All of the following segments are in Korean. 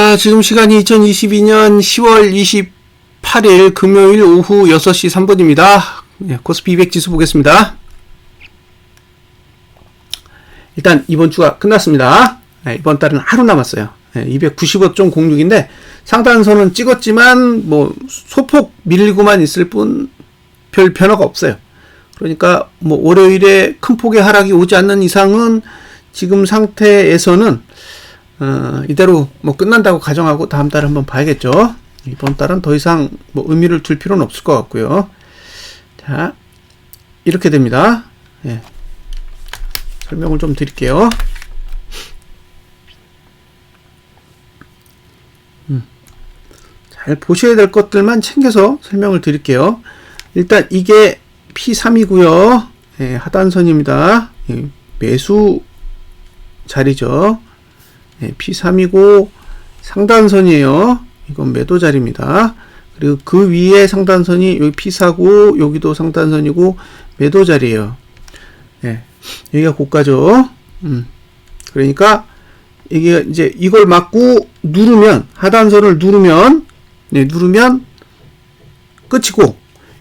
자, 지금 시간이 2022년 10월 28일 금요일 오후 6시 3분입니다. 코스피 200 지수 보겠습니다. 일단 이번 주가 끝났습니다. 이번 달은 하루 남았어요. 295.06인데 상단선은 찍었지만 뭐 소폭 밀리고만 있을 뿐 별 변화가 없어요. 그러니까 뭐 월요일에 큰 폭의 하락이 오지 않는 이상은 지금 상태에서는 이대로 뭐 끝난다고 가정하고 다음 달을 한번 봐야겠죠. 이번 달은 더 이상 뭐 의미를 둘 필요는 없을 것 같고요. 자, 이렇게 됩니다. 예. 설명을 좀 드릴게요. 잘 보셔야 될 것들만 챙겨서 설명을 드릴게요. 일단 이게 P3이고요. 예, 하단선입니다. 예, 매수 자리죠. 예, P3이고 상단선이에요. 이건 매도 자리입니다. 그리고 그 위에 상단선이 여기 P4고 여기도 상단선이고 매도 자리예요. 예, 여기가 고가죠. 그러니까 이게 이제 이걸 맞고 누르면 하단선을 누르면 누르면 끝이고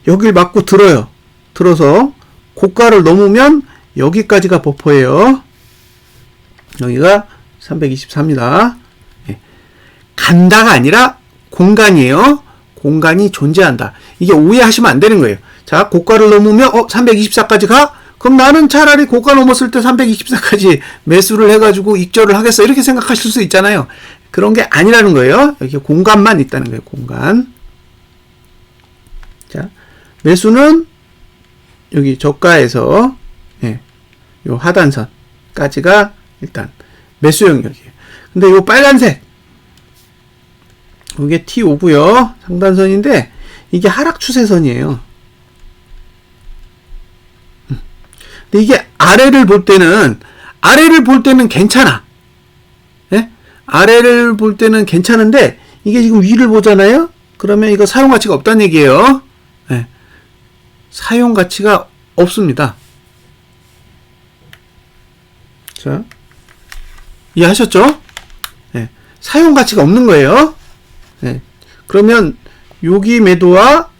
여길 맞고 들어요. 들어서 고가를 넘으면 여기까지가 버퍼예요. 여기가 324입니다. 예. 간다가 아니라 공간이에요. 공간이 존재한다. 이게 오해하시면 안 되는 거예요. 자, 고가를 넘으면 324까지 가? 그럼 나는 차라리 고가 넘었을 때 324까지 매수를 해가지고 익절을 하겠어. 이렇게 생각하실 수 있잖아요. 그런 게 아니라는 거예요. 여기 공간만 있다는 거예요. 공간. 자, 매수는 여기 저가에서 요 하단선까지가 일단 매수 영역이에요. 근데 요 빨간색 이게 T5고요. 상단선인데 이게 하락 추세선이에요. 근데 이게 아래를 볼 때는 괜찮아. 예? 아래를 볼 때는 괜찮은데 이게 지금 위를 보잖아요. 그러면 이거 사용 가치가 없다는 얘기예요. 예. 사용 가치가 없습니다. 자, 이해하셨죠? 예. 사용 가치가 없는 거예요. 예. 그러면 여기 매도와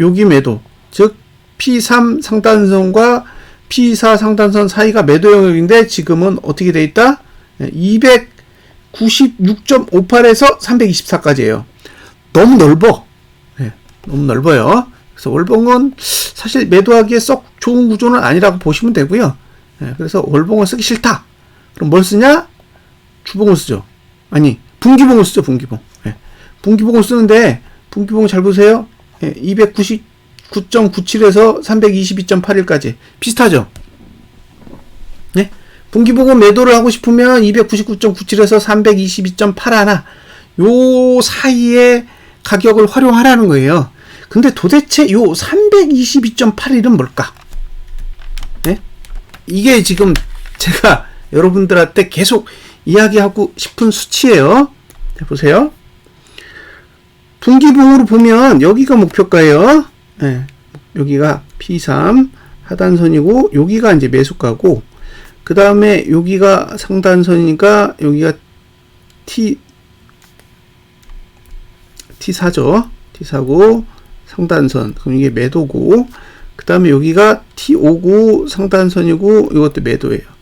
여기 매도, 즉 P3 상단선과 P4 상단선 사이가 매도 영역인데 지금은 어떻게 돼 있다? 296.58에서 324까지예요. 너무 넓어. 네, 너무 넓어요. 그래서 월봉은 사실 매도하기에 썩 좋은 구조는 아니라고 보시면 되고요. 네, 그래서 월봉을 쓰기 싫다. 그럼 뭘 쓰냐? 주봉을 쓰죠. 아니, 분기봉을 쓰죠. 분기봉. 네, 분기봉을 쓰는데 분기봉 잘 보세요. 299.97에서 322.81까지 비슷하죠. 네? 분기보고 매도를 하고 싶으면 299.97에서 322.81 요 사이에 가격을 활용하라는 거예요. 근데 도대체 요 322.81은 뭘까? 네? 이게 지금 제가 여러분들한테 계속 이야기하고 싶은 수치예요. 네, 보세요. 분기봉으로 보면 여기가 목표가예요. 네, 여기가 P3 하단선이고 여기가 이제 매수가고 그 다음에 여기가 상단선이니까 여기가 T4죠. T4고 상단선. 그럼 이게 매도고 그 다음에 여기가 T5고 상단선이고 이것도 매도예요.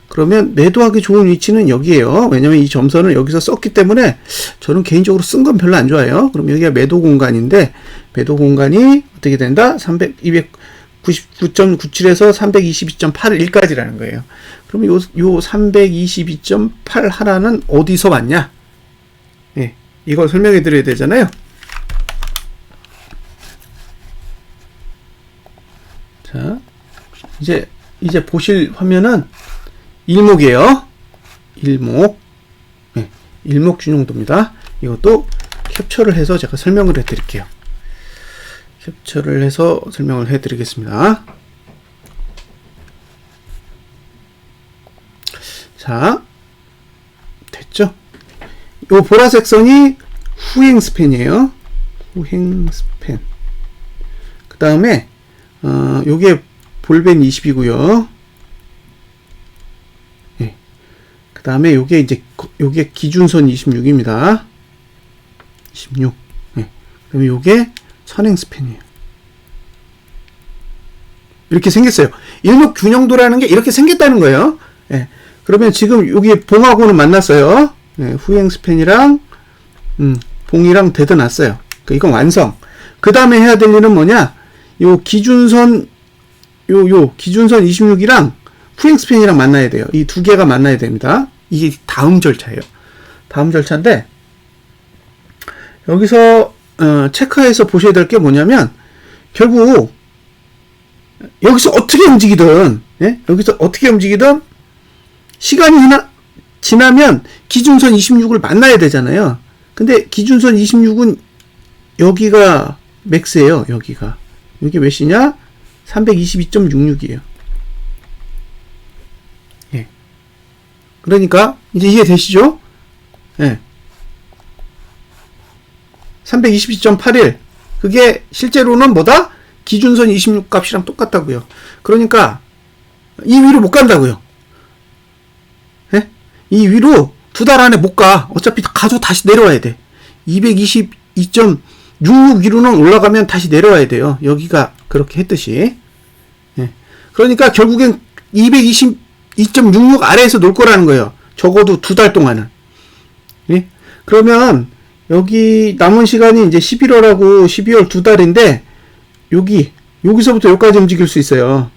그러면 매도하기 좋은 위치는 여기에요. 왜냐면 이 점선을 여기서 썼기 때문에 저는 개인적으로 쓴 건 별로 안 좋아요. 그럼 여기가 매도 공간인데 매도 공간이 어떻게 된다? 299.97에서 322.81까지라는 거예요. 그럼 요 322.8 하나는 어디서 왔냐? 예, 이걸 설명해 드려야 되잖아요. 자, 이제 보실 화면은 일목이에요. 일목. 네, 일목 준용도입니다. 이것도 캡처를 해서 제가 설명을 해 드릴게요. 캡처를 해서 설명을 해 드리겠습니다. 자, 됐죠? 요 보라색 선이 후행 스팬이에요. 후행 스팬. 그 다음에 요게 볼벤 20이고요. 그 다음에 요게 이제 요게 기준선 26입니다. 16. 예. 그러면 요게 선행 스팬이에요. 이렇게 생겼어요. 일목균형도라는 게 이렇게 생겼다는 거예요. 예. 그러면 지금 여기 봉하고는 만났어요. 예. 후행 스팬이랑 봉이랑 대드 났어요. 그러니까 이건 완성. 그 다음에 해야 될 일은 뭐냐? 요 기준선 기준선 26이랑 후행 스팬이랑 만나야 돼요. 이 두 개가 만나야 됩니다. 이게 다음 절차예요. 다음 절차인데 여기서 체크해서 보셔야 될 게 뭐냐면 결국 여기서 어떻게 움직이든 예? 여기서 어떻게 움직이든 시간이 지나면 기준선 26을 만나야 되잖아요. 근데 기준선 26은 여기가 맥스예요. 여기가 여기 몇이냐? 322.66이에요. 예. 그러니까 이제 이해되시죠? 예. 322.81 그게 실제로는 뭐다? 기준선 26 값이랑 똑같다고요. 그러니까 이 위로 못 간다고요. 예? 이 위로 두 달 안에 못 가. 어차피 가도 다시 내려와야 돼. 222.66 위로는 올라가면 다시 내려와야 돼요. 여기가 그렇게 했듯이. 예. 그러니까 결국엔 222.66 아래에서 놀 거라는 거예요. 적어도 두 달 동안은. 예? 그러면 여기 남은 시간이 이제 11월하고 12월 두 달인데 여기서부터 여기까지 움직일 수 있어요.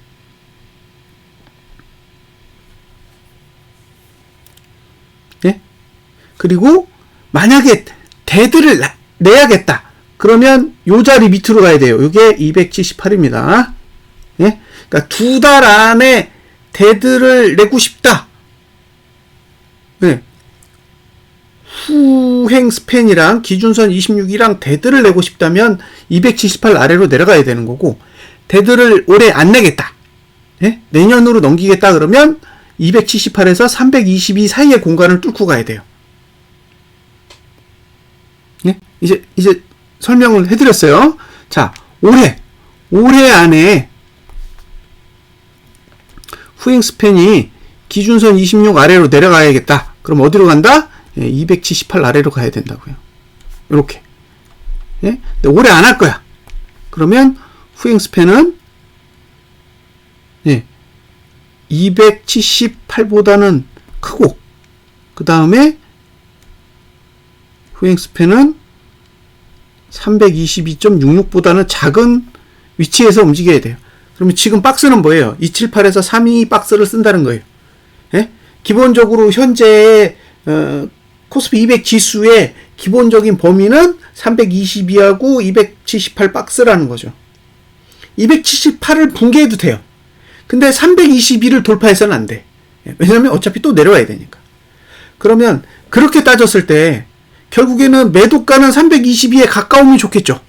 예? 그리고 만약에 데드를 내야겠다. 그러면 요 자리 밑으로 가야 돼요. 요게 278입니다. 예? 그러니까 두 달 안에 데드를 내고 싶다. 예. 후행 스팬이랑 기준선 26이랑 데드를 내고 싶다면 278 아래로 내려가야 되는 거고 데드를 올해 안 내겠다. 예? 내년으로 넘기겠다 그러면 278에서 322 사이의 공간을 뚫고 가야 돼요. 예? 이제 설명을 해드렸어요. 자, 올해 안에 후행 스팬이 기준선 26 아래로 내려가야겠다. 그럼 어디로 간다? 278 아래로 가야 된다고요. 이렇게. 예? 근데 올해 안 할 거야. 그러면 후행 스팬은 278보다는 크고 그 다음에 후행 스팬은 322.66보다는 작은 위치에서 움직여야 돼요. 그러면 지금 박스는 뭐예요? 278에서 32 박스를 쓴다는 거예요. 예? 기본적으로 현재 코스피 200 지수의 기본적인 범위는 322하고 278 박스라는 거죠. 278을 붕괴해도 돼요. 근데 322를 돌파해서는 안 돼. 왜냐면 어차피 또 내려와야 되니까. 그러면 그렇게 따졌을 때 결국에는 매도가는 322에 가까우면 좋겠죠.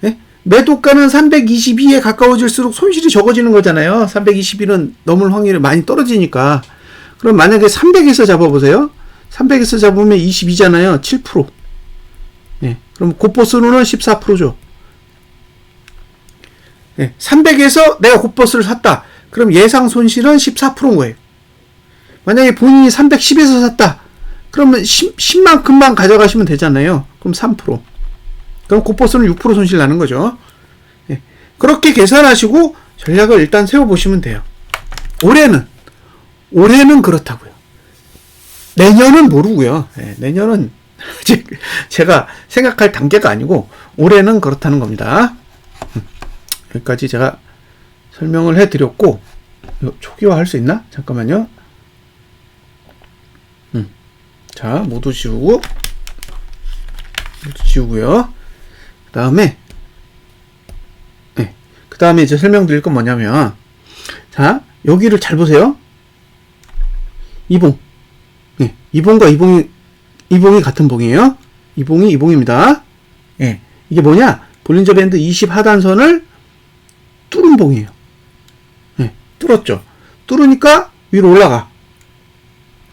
예? 매도가는 322에 가까워질수록 손실이 적어지는 거잖아요. 321은 넘을 확률이 많이 떨어지니까. 그럼 만약에 300에서 잡아보세요. 300에서 잡으면 22잖아요. 7%. 예. 그럼 곱버스로는 14%죠. 예. 300에서 내가 곱버스를 샀다. 그럼 예상 손실은 14%인 거예요. 만약에 본인이 310에서 샀다. 그러면 10만큼만 가져가시면 되잖아요. 그럼 3%. 그럼 곱버스는 6% 손실 나는 거죠. 예. 그렇게 계산하시고 전략을 일단 세워보시면 돼요. 올해는 그렇다고요. 내년은 모르고요. 네, 내년은 제가 생각할 단계가 아니고 올해는 그렇다는 겁니다. 여기까지 제가 설명을 해드렸고 이거 초기화 할 수 있나? 잠깐만요. 자, 모두 지우고요. 그 다음에 이제 설명드릴 건 뭐냐면 자, 여기를 잘 보세요. 이봉. 이봉과 이봉이 같은 봉이에요. 이봉입니다. 예. 이게 뭐냐? 볼린저 밴드 20 하단선을 뚫은 봉이에요. 예. 뚫었죠. 뚫으니까 위로 올라가.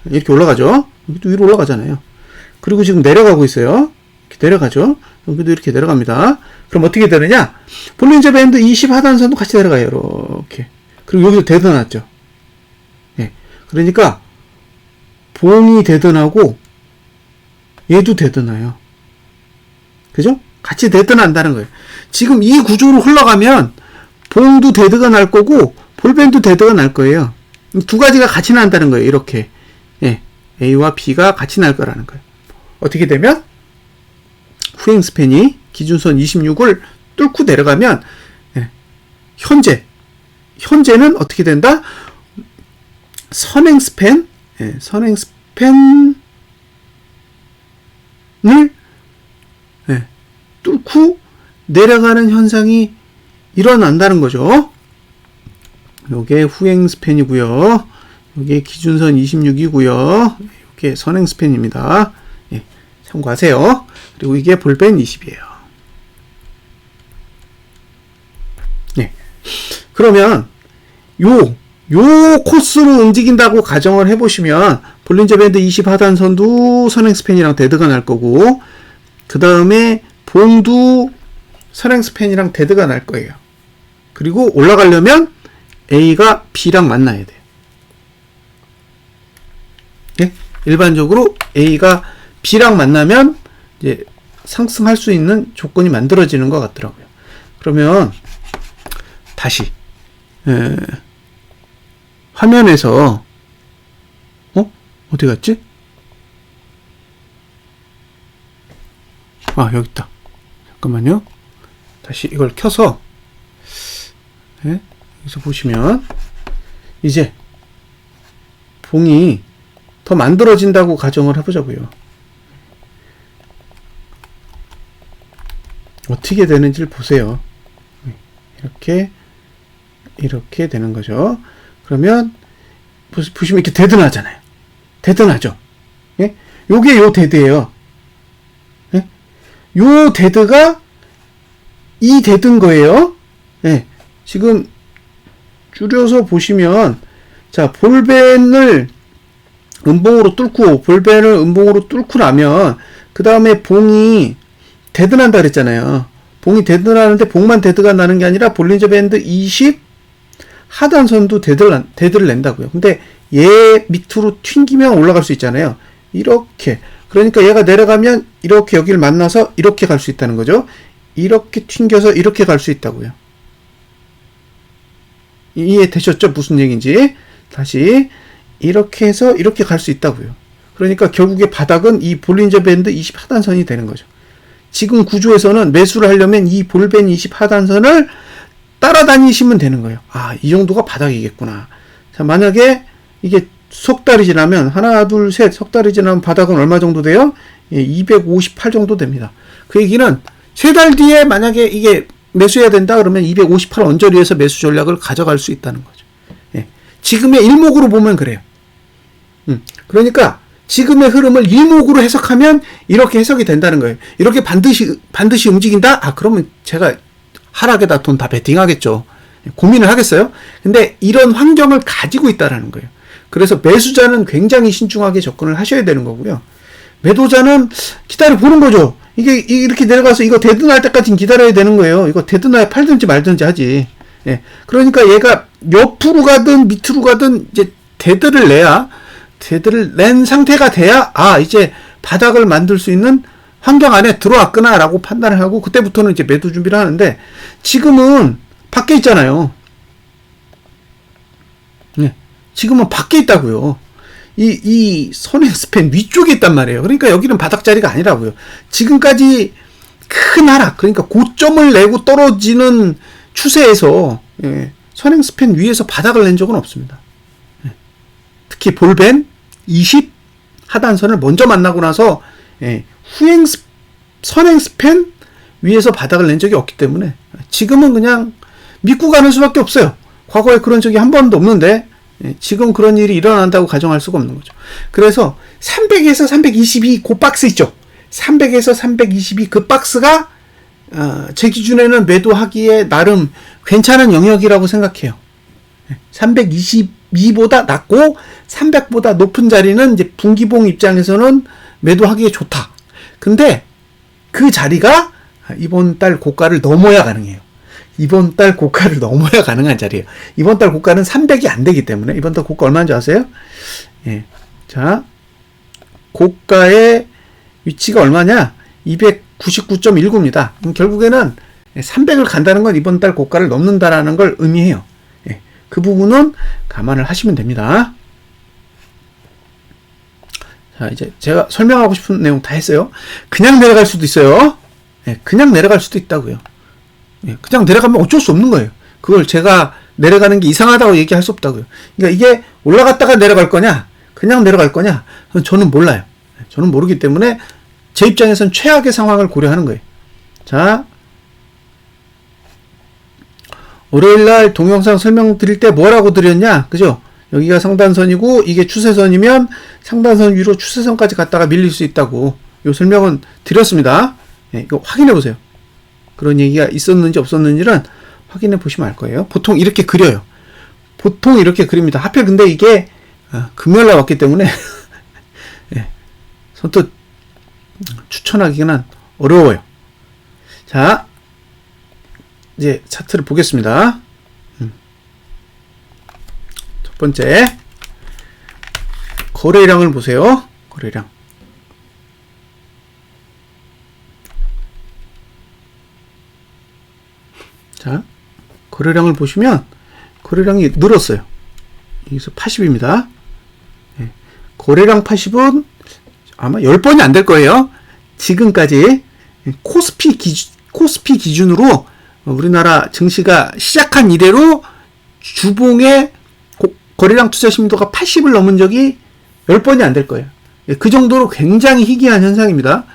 이렇게 올라가죠. 여기도 위로 올라가잖아요. 그리고 지금 내려가고 있어요. 이렇게 내려가죠. 여기도 이렇게 내려갑니다. 그럼 어떻게 되느냐? 볼린저 밴드 20 하단선도 같이 내려가요. 이렇게. 그리고 여기도 대단하죠. 예. 그러니까 봉이 대든하고 얘도 대든해요. 그죠? 같이 데드 난다는 거예요. 지금 이 구조로 흘러가면 봉도 데드가 날 거고 볼벤도 데드가 날 거예요. 두 가지가 같이 난다는 거예요. 이렇게. 예. A와 B가 같이 날 거라는 거예요. 어떻게 되면 후행 스팬이 기준선 26을 뚫고 내려가면 예. 현재는 어떻게 된다? 선행 스팬, 예. 선행 스팬을 예. 뚫고 내려가는 현상이 일어난다는 거죠. 요게 후행 스팬이고요. 요게 기준선 26이고요. 요게 선행 스팬입니다. 예, 참고하세요. 그리고 이게 볼벤 20이에요. 예. 그러면 요 코스로 움직인다고 가정을 해보시면 볼린저 밴드 20 하단선도 선행 스팬이랑 데드가 날 거고 그 다음에 봉도 선행 스팬이랑 데드가 날 거예요. 그리고 올라가려면 A가 B랑 만나야 돼요. 예? 일반적으로 A가 B랑 만나면 이제 상승할 수 있는 조건이 만들어지는 것 같더라고요. 그러면 다시 화면에서 어디 갔지? 아, 여기 있다. 잠깐만요. 다시 이걸 켜서 네, 여기서 보시면 이제 봉이 더 만들어진다고 가정을 해보자고요. 어떻게 되는지를 보세요. 이렇게 되는 거죠. 그러면 보시면 이렇게 데드나잖아요. 데드나죠. 예? 요게 요 데드예요. 예? 요 데드가 이 데드인 거예요. 예. 지금 줄여서 보시면 자, 볼벤을 음봉으로 뚫고 나면 그 다음에 봉이 데드난다 그랬잖아요. 봉이 데드나는데 봉만 데드가 나는 게 아니라 볼린저 밴드 20 하단선도 데드를 낸다고요. 근데 얘 밑으로 튕기면 올라갈 수 있잖아요. 이렇게. 그러니까 얘가 내려가면 이렇게 여기를 만나서 이렇게 갈 수 있다는 거죠. 이렇게 튕겨서 이렇게 갈 수 있다고요. 이해되셨죠? 무슨 얘기인지. 다시 이렇게 해서 이렇게 갈 수 있다고요. 그러니까 결국에 바닥은 이 볼린저 밴드 20 하단선이 되는 거죠. 지금 구조에서는 매수를 하려면 이 볼벤 20 하단선을 따라다니시면 되는 거예요. 아, 이 정도가 바닥이겠구나. 자, 만약에 이게 석 달이 지나면 하나, 둘, 셋, 석 달이 지나면 바닥은 얼마 정도 돼요? 예, 258 정도 됩니다. 그 얘기는 세 달 뒤에 만약에 이게 매수해야 된다 그러면 258 언저리에서 매수 전략을 가져갈 수 있다는 거죠. 예, 지금의 일목으로 보면 그래요. 그러니까 지금의 흐름을 일목으로 해석하면 이렇게 해석이 된다는 거예요. 이렇게 반드시 움직인다? 아, 그러면 제가 하락에다 돈 다 베팅하겠죠. 고민을 하겠어요? 근데 이런 환경을 가지고 있다라는 거예요. 그래서 매수자는 굉장히 신중하게 접근을 하셔야 되는 거고요. 매도자는 기다려 보는 거죠. 이게 이렇게 내려가서 이거 데드날 때까지는 기다려야 되는 거예요. 이거 데드나야 팔든지 말든지 하지. 예. 그러니까 얘가 옆으로 가든 밑으로 가든 이제 데드를 낸 상태가 돼야 아, 이제 바닥을 만들 수 있는 환경 안에 들어왔구나 라고 판단을 하고 그때부터는 이제 매도 준비를 하는데 지금은 밖에 있잖아요. 네. 지금은 밖에 있다고요. 이 선행 스팬 위쪽에 있단 말이에요. 그러니까 여기는 바닥 자리가 아니라고요. 지금까지 큰 하락, 그러니까 고점을 내고 떨어지는 추세에서 선행 스팬 위에서 바닥을 낸 적은 없습니다. 특히 볼벤 20 하단선을 먼저 만나고 나서 선행 스팬 위에서 바닥을 낸 적이 없기 때문에 지금은 그냥 믿고 가는 수밖에 없어요. 과거에 그런 적이 한 번도 없는데 지금 그런 일이 일어난다고 가정할 수가 없는 거죠. 그래서 300에서 322 그 박스 있죠. 300에서 322 그 박스가 제 기준에는 매도하기에 나름 괜찮은 영역이라고 생각해요. 322보다 낮고 300보다 높은 자리는 이제 분기봉 입장에서는 매도하기에 좋다. 근데 그 자리가 이번 달 고가를 넘어야 가능해요. 이번 달 고가를 넘어야 가능한 자리예요. 이번 달 고가는 300이 안 되기 때문에 이번 달 고가 얼마인지 아세요? 예. 자, 고가의 위치가 얼마냐? 99.19입니다. 결국에는 300을 간다는 건 이번 달 고가를 넘는다라는 걸 의미해요. 예, 그 부분은 감안을 하시면 됩니다. 자, 이제 제가 설명하고 싶은 내용 다 했어요. 그냥 내려갈 수도 있어요. 예, 그냥 내려갈 수도 있다고요. 예, 그냥 내려가면 어쩔 수 없는 거예요. 그걸 제가 내려가는 게 이상하다고 얘기할 수 없다고요. 그러니까 이게 올라갔다가 내려갈 거냐, 그냥 내려갈 거냐, 저는 몰라요. 저는 모르기 때문에 제 입장에서는 최악의 상황을 고려하는 거예요. 자, 월요일날 동영상 설명 드릴 때 뭐라고 드렸냐, 그죠? 여기가 상단선이고 이게 추세선이면 상단선 위로 추세선까지 갔다가 밀릴 수 있다고 요 설명은 드렸습니다. 네, 이거 확인해 보세요. 그런 얘기가 있었는지 없었는지는 확인해 보시면 알 거예요. 보통 이렇게 그려요. 보통 이렇게 그립니다. 하필 근데 이게 금요일날 왔기 때문에 네, 선뜻 추천하기는 어려워요. 자, 이제 차트를 보겠습니다. 첫 번째 거래량을 보세요. 거래량. 자, 거래량을 보시면 거래량이 늘었어요. 여기서 80입니다. 네. 거래량 80은 아마 10번이 안 될 거예요. 지금까지 코스피 기준으로 우리나라 증시가 시작한 이래로 주봉의 거래량 투자 심도가 80을 넘은 적이 10번이 안 될 거예요. 그 정도로 굉장히 희귀한 현상입니다.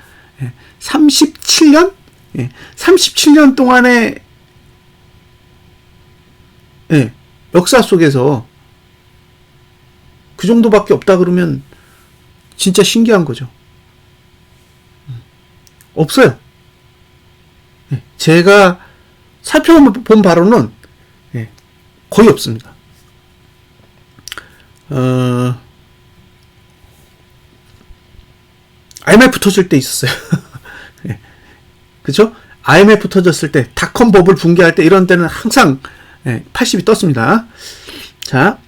37년? 37년 동안의 역사 속에서 그 정도밖에 없다 그러면 진짜 신기한 거죠. 없어요. 제가 살펴본 바로는 거의 없습니다. IMF 터질 때 있었어요. 그쵸? IMF 터졌을 때, 닷컴 버블 붕괴할 때 이런 때는 항상 80이 떴습니다. 자,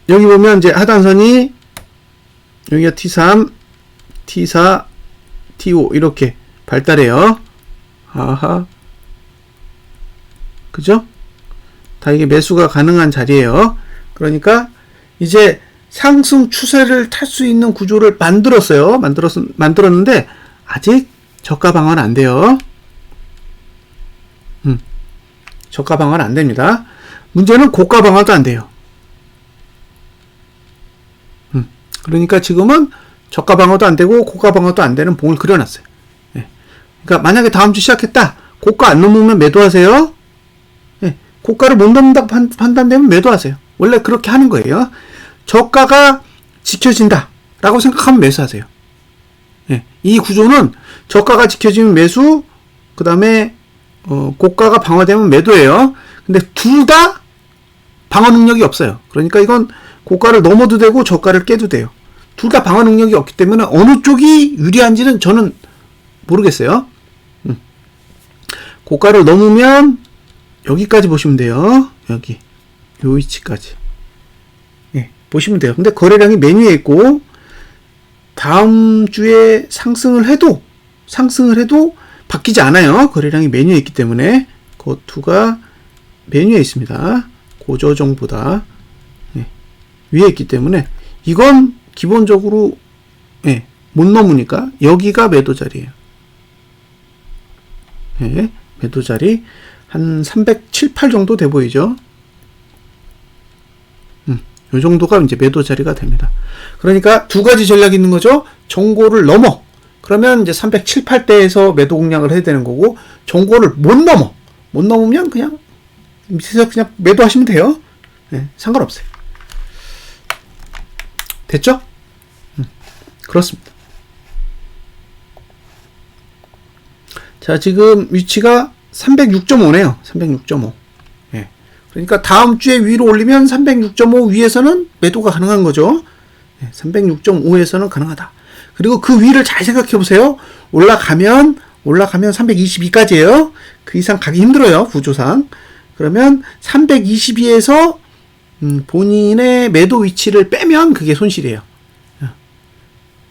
여기 보면 이제 하단선이 여기가 T3, T4, T5 이렇게 발달해요. 아하. 그죠? 다 이게 매수가 가능한 자리예요. 그러니까 이제 상승 추세를 탈 수 있는 구조를 만들었어요. 만들었는데 아직 저가 방어는 안 돼요. 저가 방어는 안 됩니다. 문제는 고가 방어도 안 돼요. 그러니까 지금은 저가 방어도 안 되고 고가 방어도 안 되는 봉을 그려놨어요. 그러니까 만약에 다음 주 시작했다. 고가 안 넘으면 매도하세요. 고가를 못 넘는다고 판단되면 매도하세요. 원래 그렇게 하는 거예요. 저가가 지켜진다 라고 생각하면 매수하세요. 이 구조는 저가가 지켜지면 매수, 그 다음에 고가가 방어되면 매도예요. 근데 둘 다 방어 능력이 없어요. 그러니까 이건 고가를 넘어도 되고 저가를 깨도 돼요. 둘 다 방어 능력이 없기 때문에 어느 쪽이 유리한지는 저는 모르겠어요. 고가를 넘으면 여기까지 보시면 돼요. 여기 요 위치까지 보시면 돼요. 근데 거래량이 맨 위에 있고 다음 주에 상승을 해도 바뀌지 않아요. 거래량이 맨 위에 있기 때문에 그2가 맨 위에 있습니다. 고조정보다 위에 있기 때문에 이건 기본적으로 못 넘으니까 여기가 매도 자리예요. 매도 자리 한 307, 8 정도 돼 보이죠? 요 정도가 이제 매도 자리가 됩니다. 그러니까 두 가지 전략이 있는 거죠. 정고를 넘어. 그러면 이제 307, 8대에서 매도 공략을 해야 되는 거고, 정고를 못 넘으면 그냥 밑에서 그냥 매도하시면 돼요. 상관없어요. 됐죠? 그렇습니다. 자, 지금 위치가 306.5네요. 306.5. 그러니까 다음 주에 위로 올리면 306.5 위에서는 매도가 가능한 거죠. 306.5에서는 가능하다. 그리고 그 위를 잘 생각해 보세요. 올라가면 322까지예요. 그 이상 가기 힘들어요. 구조상. 그러면 322에서 본인의 매도 위치를 빼면 그게 손실이에요.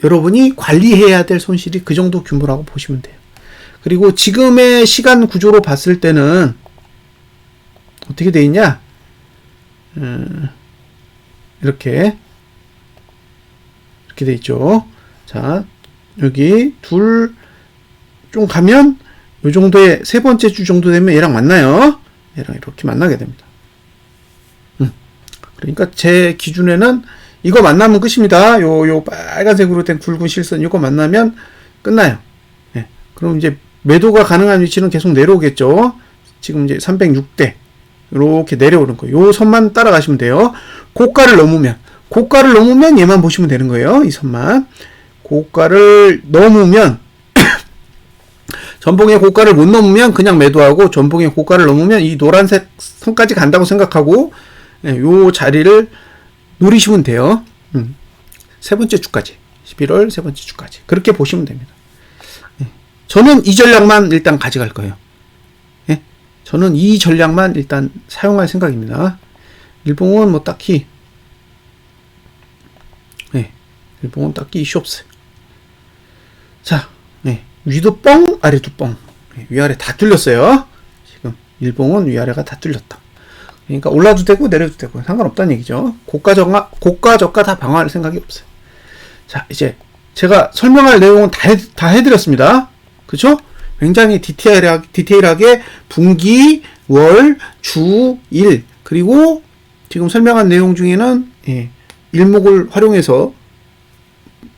여러분이 관리해야 될 손실이 그 정도 규모라고 보시면 돼요. 그리고 지금의 시간 구조로 봤을 때는 어떻게 돼 있냐? 이렇게 돼 있죠. 자, 여기 둘 좀 가면 요 정도의 세 번째 주 정도 되면 얘랑 만나요. 얘랑 이렇게 만나게 됩니다. 그러니까 제 기준에는 이거 만나면 끝입니다. 요 빨간색으로 된 굵은 실선 이거 만나면 끝나요. 예. 그럼 이제 매도가 가능한 위치는 계속 내려오겠죠. 지금 이제 306대 이렇게 내려오는 거예요. 요 선만 따라가시면 돼요. 고가를 넘으면 얘만 보시면 되는 거예요. 이 선만. 고가를 넘으면 전봉의 고가를 못 넘으면 그냥 매도하고, 전봉의 고가를 넘으면 이 노란색 선까지 간다고 생각하고 요 자리를 노리시면 돼요. 세 번째 주까지, 11월 세 번째 주까지 그렇게 보시면 됩니다. 저는 이 전략만 일단 가져갈 거예요. 저는 이 전략만 일단 사용할 생각입니다. 일봉은 뭐 딱히 일봉은 딱히 이슈 없어요. 자, 위도 뻥, 아래도 뻥. 위아래 다 뚫렸어요. 지금 일봉은 위아래가 다 뚫렸다. 그러니까 올라도 되고 내려도 되고 상관없다는 얘기죠. 고가 저가 다 방어할 생각이 없어요. 자, 이제 제가 설명할 내용은 다 해드렸습니다. 그쵸? 굉장히 디테일하게 분기, 월, 주, 일, 그리고 지금 설명한 내용 중에는 일목을 활용해서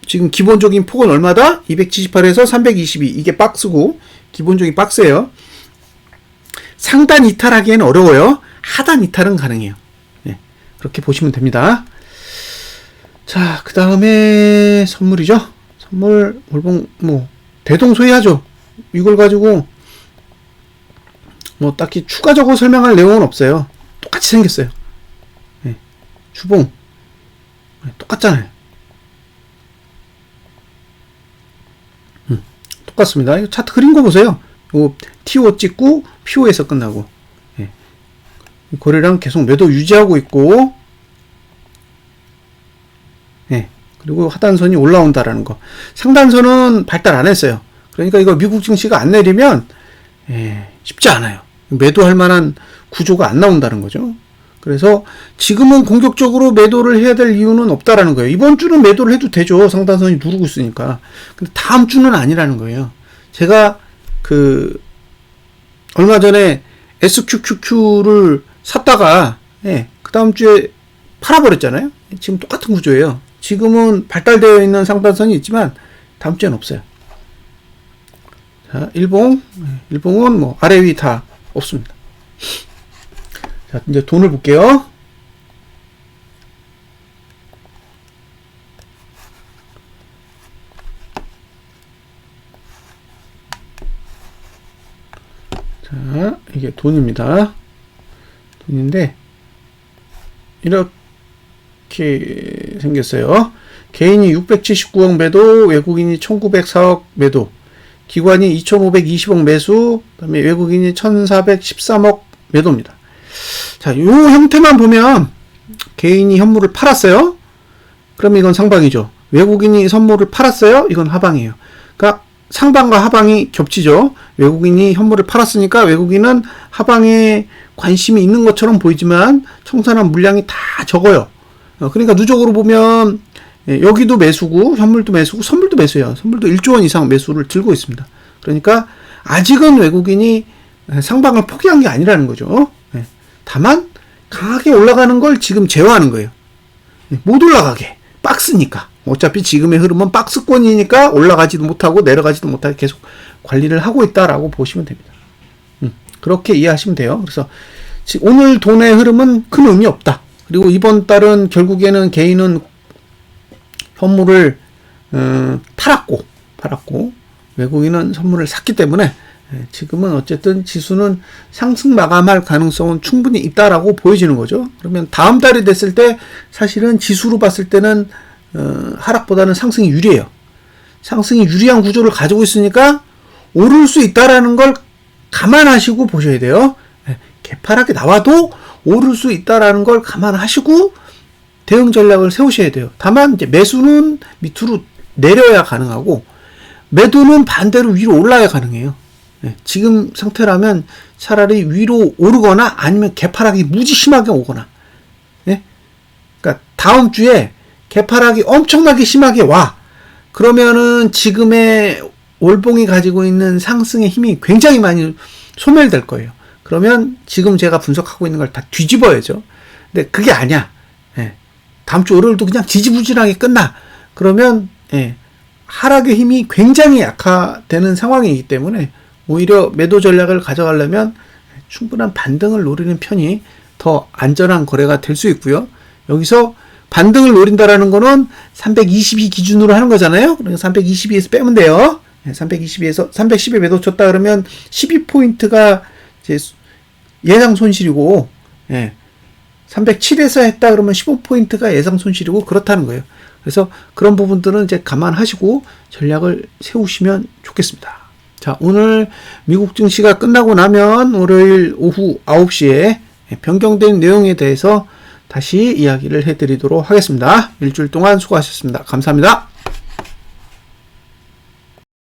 지금 기본적인 폭은 얼마다? 278에서 322. 이게 박스고 기본적인 박스예요. 상단 이탈하기에는 어려워요. 하단 이탈은 가능해요. 그렇게 보시면 됩니다. 자, 그 다음에 선물이죠. 선물 월봉 뭐 대동소이하죠. 이걸 가지고 뭐 딱히 추가적으로 설명할 내용은 없어요. 똑같이 생겼어요. 주봉 똑같잖아요. 똑같습니다. 이거 차트 그린 거 보세요. 요 TO 찍고 PO에서 끝나고 거래량 계속 매도 유지하고 있고, 그리고 하단선이 올라온다라는 거. 상단선은 발달 안 했어요. 그러니까 이거 미국 증시가 안 내리면 쉽지 않아요. 매도할 만한 구조가 안 나온다는 거죠. 그래서 지금은 공격적으로 매도를 해야 될 이유는 없다라는 거예요. 이번 주는 매도를 해도 되죠. 상단선이 누르고 있으니까. 근데 다음 주는 아니라는 거예요. 제가 얼마 전에 SQQQ를 샀다가 그 다음 주에 팔아버렸잖아요. 지금 똑같은 구조예요. 지금은 발달되어 있는 상단선이 있지만 다음 주에는 없어요. 자, 일봉은 뭐 아래 위 다 없습니다. 자, 이제 돈을 볼게요. 자, 이게 돈입니다. 돈인데 이렇게 생겼어요. 개인이 679억 매도, 외국인이 1904억 매도, 기관이 2520억 매수, 그다음에 외국인이 1413억 매도입니다. 자, 요 형태만 보면 개인이 현물을 팔았어요. 그러면 이건 상방이죠. 외국인이 선물을 팔았어요. 이건 하방이에요. 그러니까 상방과 하방이 겹치죠. 외국인이 현물을 팔았으니까 외국인은 하방에 관심이 있는 것처럼 보이지만 청산한 물량이 다 적어요. 그러니까 누적으로 보면 여기도 매수고 현물도 매수고 선물도 매수예요. 선물도 1조 원 이상 매수를 들고 있습니다. 그러니까 아직은 외국인이 상방을 포기한 게 아니라는 거죠. 다만 강하게 올라가는 걸 지금 제어하는 거예요. 못 올라가게. 박스니까. 어차피 지금의 흐름은 박스권이니까 올라가지도 못하고 내려가지도 못하게 계속 관리를 하고 있다라고 보시면 됩니다. 그렇게 이해하시면 돼요. 그래서 오늘 돈의 흐름은 큰 의미 없다. 그리고 이번 달은 결국에는 개인은 현물을 팔았고 외국인은 선물을 샀기 때문에 지금은 어쨌든 지수는 상승 마감할 가능성은 충분히 있다라고 보여지는 거죠. 그러면 다음 달이 됐을 때 사실은 지수로 봤을 때는 하락보다는 상승이 유리해요. 상승이 유리한 구조를 가지고 있으니까 오를 수 있다라는 걸 감안하시고 보셔야 돼요. 개파랗게 나와도 오를 수 있다라는 걸 감안하시고 대응 전략을 세우셔야 돼요. 다만 이제 매수는 밑으로 내려야 가능하고, 매도는 반대로 위로 올라야 가능해요. 예, 지금 상태라면 차라리 위로 오르거나 아니면 개파락이 무지 심하게 오거나, 예? 그러니까 다음 주에 개파락이 엄청나게 심하게 와. 그러면은 지금의 월봉이 가지고 있는 상승의 힘이 굉장히 많이 소멸될 거예요. 그러면 지금 제가 분석하고 있는 걸 다 뒤집어야죠. 근데 그게 아니야. 예. 다음 주 월요일도 그냥 지지부진하게 끝나. 그러면 예, 하락의 힘이 굉장히 약화되는 상황이기 때문에 오히려 매도 전략을 가져가려면 충분한 반등을 노리는 편이 더 안전한 거래가 될 수 있고요. 여기서 반등을 노린다라는 거는 322 기준으로 하는 거잖아요. 그러니까 322에서 빼면 돼요. 322에서 310에 매도 쳤다 그러면 12포인트가 이제 예상 손실이고, 예, 307에서 했다 그러면 15포인트가 예상 손실이고 그렇다는 거예요. 그래서 그런 부분들은 이제 감안하시고 전략을 세우시면 좋겠습니다. 자, 오늘 미국 증시가 끝나고 나면 월요일 오후 9시에 변경된 내용에 대해서 다시 이야기를 해드리도록 하겠습니다. 일주일 동안 수고하셨습니다. 감사합니다.